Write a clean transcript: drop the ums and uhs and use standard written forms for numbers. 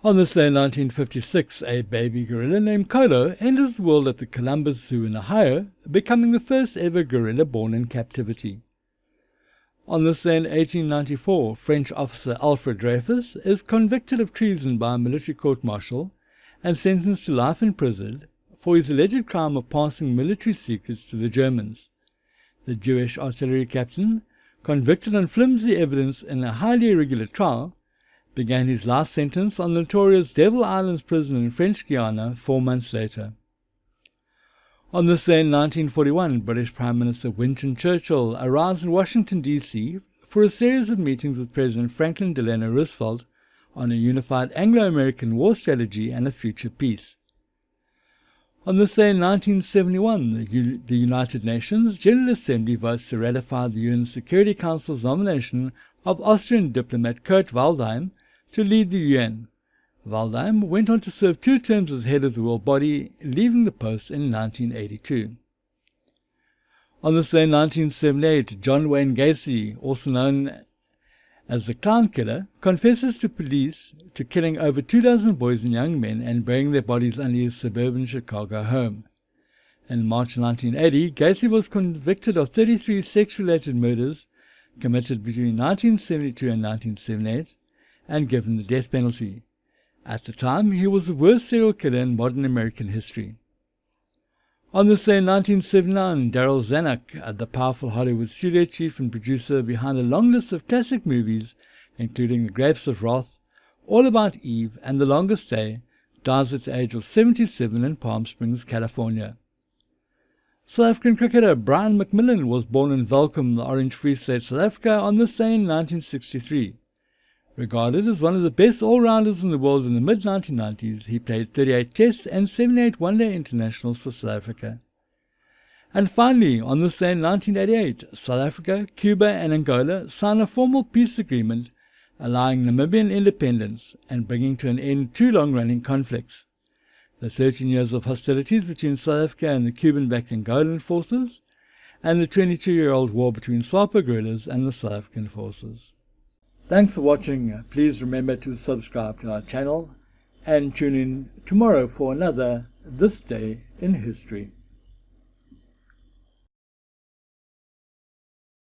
On this day in 1956, a baby gorilla named Kolo enters the world at the Columbus Zoo in Ohio, becoming the first ever gorilla born in captivity. On this day in 1894, French officer Alfred Dreyfus is convicted of treason by a military court-martial and sentenced to life in prison for his alleged crime of passing military secrets to the Germans. The Jewish artillery captain, convicted on flimsy evidence in a highly irregular trial, began his life sentence on the notorious Devil Islands prison in French Guiana 4 months later. On this day in 1941, British Prime Minister Winston Churchill arrives in Washington, D.C. for a series of meetings with President Franklin Delano Roosevelt on a unified Anglo-American war strategy and a future peace. On this day in 1971, the United Nations General Assembly votes to ratify the UN Security Council's nomination of Austrian diplomat Kurt Waldheim to lead the UN. Waldheim went on to serve 2 terms as head of the world body, leaving the post in 1982. On this day in 1978, John Wayne Gacy, also known as the Clown Killer, confesses to police to killing over 24 boys and young men and burying their bodies under his suburban Chicago home. In March 1980, Gacy was convicted of 33 sex-related murders committed between 1972 and 1978 and given the death penalty. At the time, he was the worst serial killer in modern American history. On this day in 1979, Darryl Zanuck, the powerful Hollywood studio chief and producer behind a long list of classic movies, including The Grapes of Wrath, All About Eve, and The Longest Day, dies at the age of 77 in Palm Springs, California. South African cricketer Brian McMillan was born in Welkom, the Orange Free State, South Africa, on this day in 1963. Regarded as one of the best all-rounders in the world in the mid-1990s, he played 38 Tests and 78 one-day internationals for South Africa. And finally, on this day in 1988, South Africa, Cuba and Angola signed a formal peace agreement allowing Namibian independence and bringing to an end 2 long-running conflicts: the 13 years of hostilities between South Africa and the Cuban-backed Angolan forces, and the 22-year-old war between SWAPO guerrillas and the South African forces. Thanks for watching. Please remember to subscribe to our channel and tune in tomorrow for another This Day in History.